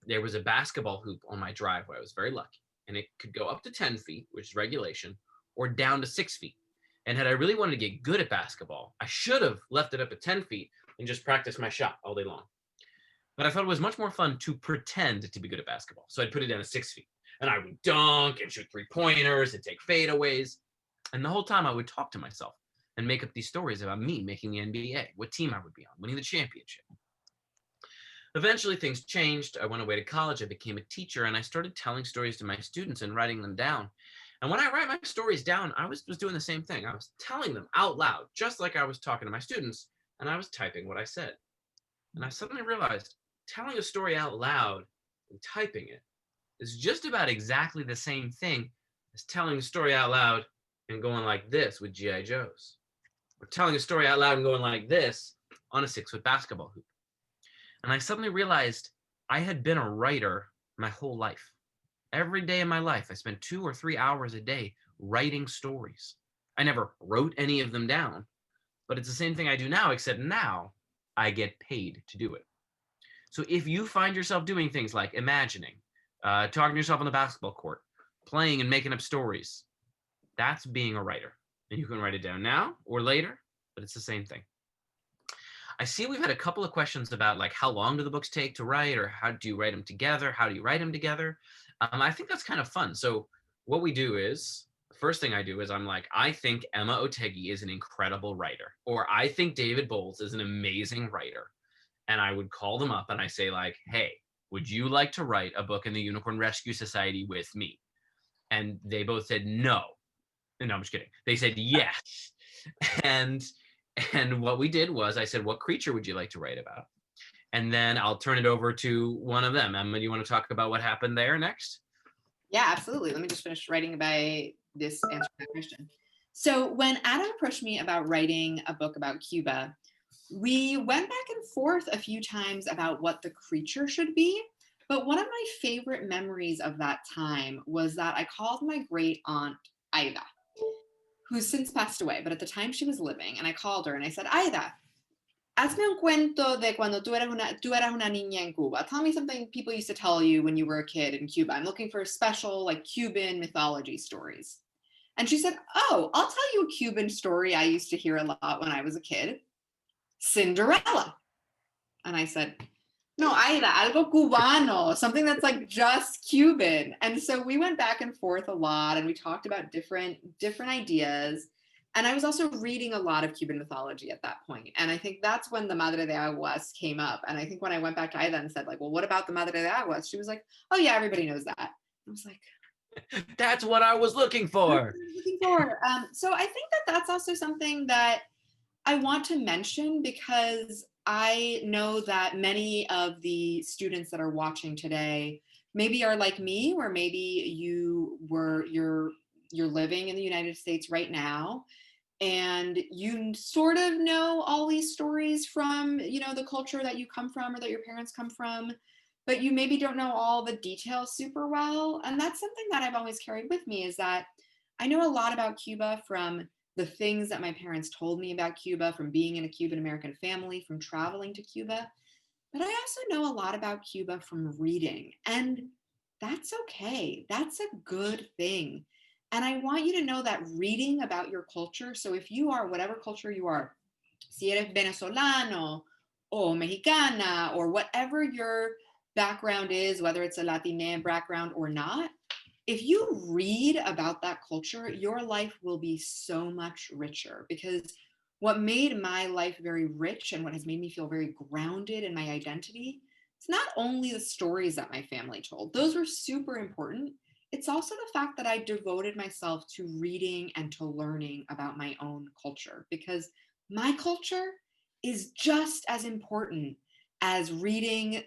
there was a basketball hoop on my driveway. I was very lucky, and it could go up to 10 feet, which is regulation, or down to 6 feet. And had I really wanted to get good at basketball, I should have left it up at 10 feet and just practiced my shot all day long. But I thought it was much more fun to pretend to be good at basketball. So I'd put it down to 6 feet. And I would dunk and shoot 3-pointers and take fadeaways. And the whole time I would talk to myself and make up these stories about me making the NBA, what team I would be on, winning the championship. Eventually things changed. I went away to college. I became a teacher, and I started telling stories to my students and writing them down. And when I write my stories down, I was doing the same thing. I was telling them out loud, just like I was talking to my students, and I was typing what I said. And I suddenly realized telling a story out loud and typing it is just about exactly the same thing as telling a story out loud and going like this with GI Joes, or telling a story out loud and going like this on a 6-foot basketball hoop. And I suddenly realized I had been a writer my whole life. Every day of my life, I spent 2 or 3 hours a day writing stories. I never wrote any of them down, but it's the same thing I do now, except now I get paid to do it. So if you find yourself doing things like imagining, talking to yourself on the basketball court, playing and making up stories, that's being a writer. And you can write it down now or later, but it's the same thing. I see we've had a couple of questions about like how long do the books take to write, or how do you write them together? How do you write them together? I think that's kind of fun. So what we do is, the first thing I do is I'm like, I think Emma Otheguy is an incredible writer, or I think David Bowles is an amazing writer. And I would call them up and I say like, hey, would you like to write a book in the Unicorn Rescue Society with me? And they both said no. No, I'm just kidding. They said yes. And what we did was I said, what creature would you like to write about? And then I'll turn it over to one of them. Emma, do you want to talk about what happened there next? Yeah, absolutely. Let me just finish writing about this answer to that question. So when Adam approached me about writing a book about Cuba, we went back and forth a few times about what the creature should be. But one of my favorite memories of that time was that I called my great aunt Aida, who's since passed away, but at the time she was living, and I called her and I said, Aida, hazme un cuento de cuando tú eras una niña en Cuba. Tell me something people used to tell you when you were a kid in Cuba. I'm looking for special like Cuban mythology stories. And she said, oh, I'll tell you a Cuban story I used to hear a lot when I was a kid. Cinderella. And I said, no, Aida, algo cubano, something that's like just Cuban. And so we went back and forth a lot and we talked about different ideas. And I was also reading a lot of Cuban mythology at that point. And I think that's when the Madre de Aguas came up. And I think when I went back to Aida and said like, well, what about the Madre de Aguas? She was like, oh yeah, everybody knows that. I was like, that's what I was looking for. So I think that that's also something that I want to mention because I know that many of the students that are watching today maybe are like me, or maybe you're living in the United States right now and you sort of know all these stories from, the culture that you come from or that your parents come from, but you maybe don't know all the details super well. And that's something that I've always carried with me, is that I know a lot about Cuba from the things that my parents told me about Cuba, from being in a Cuban American family, from traveling to Cuba. But I also know a lot about Cuba from reading, and that's okay. That's a good thing. And I want you to know that reading about your culture, so if you are whatever culture you are, si eres venezolano or mexicana or whatever your background is, whether it's a Latinx background or not, if you read about that culture, your life will be so much richer. Because what made my life very rich and what has made me feel very grounded in my identity, it's not only the stories that my family told. Those were super important. It's also the fact that I devoted myself to reading and to learning about my own culture, because my culture is just as important as reading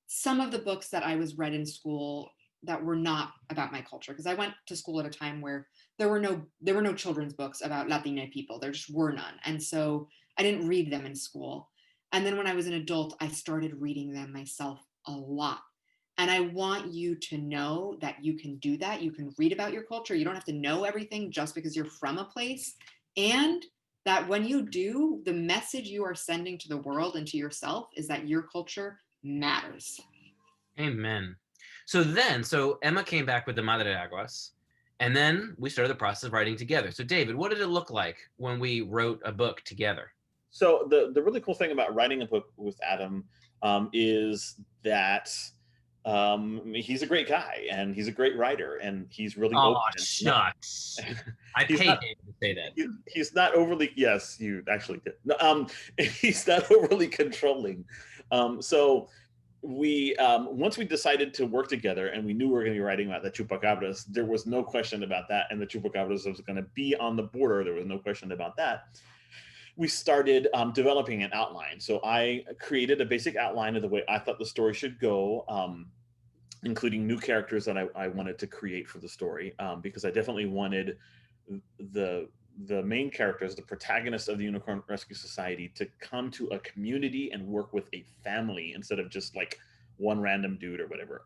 some of the books that I was read in school that were not about my culture. Because I went to school at a time where there were no children's books about Latina people. There just were none. And so I didn't read them in school. And then when I was an adult, I started reading them myself a lot. And I want you to know that you can do that. You can read about your culture. You don't have to know everything just because you're from a place. And that when you do, the message you are sending to the world and to yourself is that your culture matters. Amen. So Emma came back with the Madre de Aguas, and then we started the process of writing together. So David, what did it look like when we wrote a book together? So the really cool thing about writing a book with Adam is that he's a great guy and he's a great writer and he's really open. Oh, shucks. I paid David to say that. He's not overly, yes, you actually did. He's not overly controlling. So we once we decided to work together and we knew we were going to be writing about the chupacabras, there was no question about that. And the chupacabras was going to be on the border. There was no question about that. We started developing an outline. So I created a basic outline of the way I thought the story should go, including new characters that I wanted to create for the story, because I definitely wanted the main characters, the protagonists of the Unicorn Rescue Society, to come to a community and work with a family instead of just like one random dude or whatever.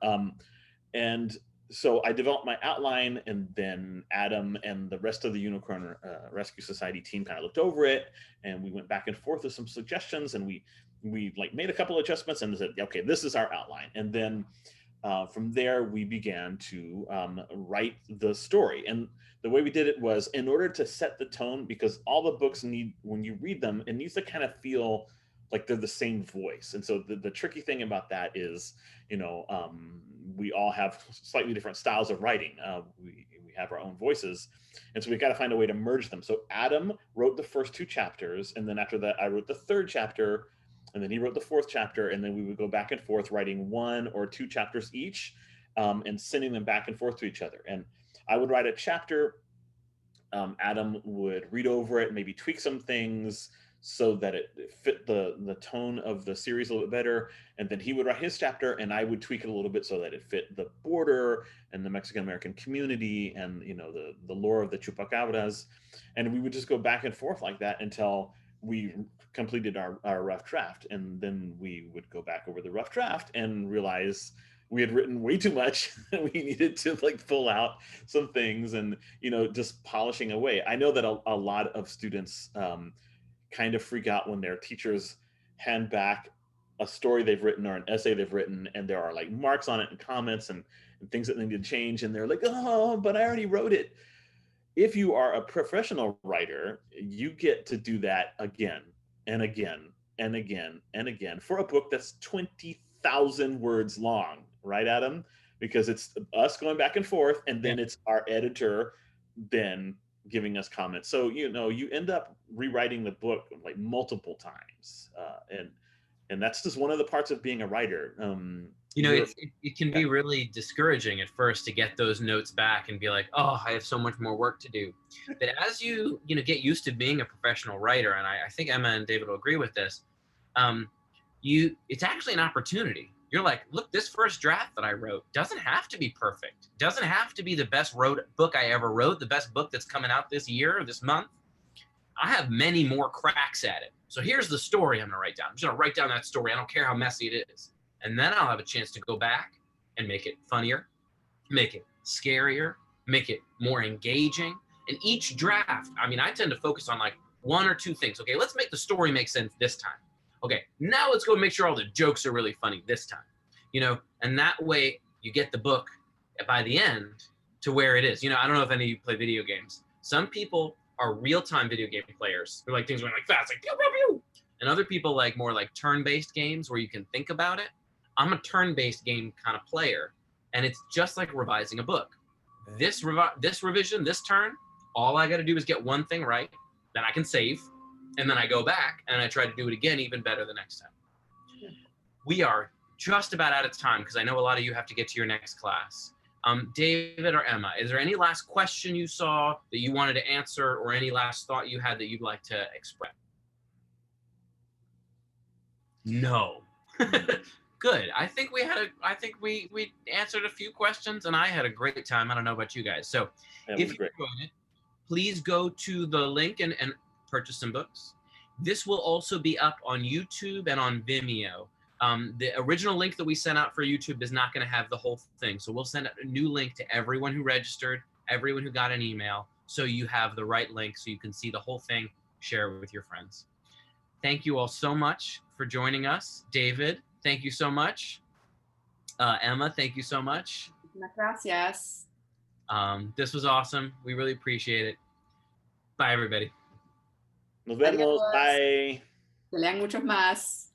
And so I developed my outline, and then Adam and the rest of the Unicorn Rescue Society team kind of looked over it, and we went back and forth with some suggestions, and we like made a couple of adjustments and said, okay, this is our outline. And then from there, we began to write the story. And the way we did it was in order to set the tone, because all the books need, when you read them, it needs to kind of feel like they're the same voice. And so the tricky thing about that is, we all have slightly different styles of writing. We have our own voices. And so we've got to find a way to merge them. So Adam wrote the first two chapters. And then after that, I wrote the third chapter. and then he wrote the 4th chapter, and then we would go back and forth writing 1 or 2 chapters each, and sending them back and forth to each other. And I would write a chapter, Adam would read over it, maybe tweak some things so that it fit the tone of the series a little bit better, and then he would write his chapter, and I would tweak it a little bit so that it fit the border and the Mexican American community and, you know, the lore of the chupacabras, and we would just go back and forth like that until we completed our rough draft. And then we would go back over the rough draft and realize we had written way too much. We needed to like pull out some things, and, you know, just polishing away. I know that a lot of students kind of freak out when their teachers hand back a story they've written or an essay they've written, and there are like marks on it and comments and things that they need to change, and they're like, oh, but I already wrote it. If you are a professional writer, you get to do that again and again and again and again for a book that's 20,000 words long, right, Adam? Because it's us going back and forth, and then it's our editor then giving us comments. So, you know, you end up rewriting the book like multiple times, and that's just one of the parts of being a writer. You know, it can be really discouraging at first to get those notes back and be like, oh, I have so much more work to do. But as you know, get used to being a professional writer, and I think Emma and David will agree with this, it's actually an opportunity. You're like, look, this first draft that I wrote doesn't have to be perfect. Doesn't have to be the best book I ever wrote, the best book that's coming out this year or this month. I have many more cracks at it. So here's the story I'm gonna write down. I'm just gonna write down that story. I don't care how messy it is. And then I'll have a chance to go back and make it funnier, make it scarier, make it more engaging. And each draft, I mean, I tend to focus on like 1 or 2 things. Okay, let's make the story make sense this time. Okay, now let's go make sure all the jokes are really funny this time. You know, and that way you get the book by the end to where it is. You know, I don't know if any of you play video games. Some people are real-time video game players. They're like things going like fast, like pew, pew, pew. And other people like more like turn-based games where you can think about it. I'm a turn-based game kind of player, and it's just like revising a book. This revision, this turn, all I got to do is get one thing right, then I can save, and then I go back and I try to do it again even better the next time. We are just about out of time because I know a lot of you have to get to your next class. David or Emma, is there any last question you saw that you wanted to answer, or any last thought you had that you'd like to express? No. Good. I think we answered a few questions, and I had a great time. I don't know about you guys. So if you enjoyed it, please go to the link and purchase some books. This will also be up on YouTube and on Vimeo. The original link that we sent out for YouTube is not going to have the whole thing. So we'll send out a new link to everyone who registered, everyone who got an email, so you have the right link so you can see the whole thing, share it with your friends. Thank you all so much for joining us. David, thank you so much. Emma, thank you so much. Gracias. This was awesome. We really appreciate it. Bye, everybody. Nos vemos. Bye. Que lean muchos más.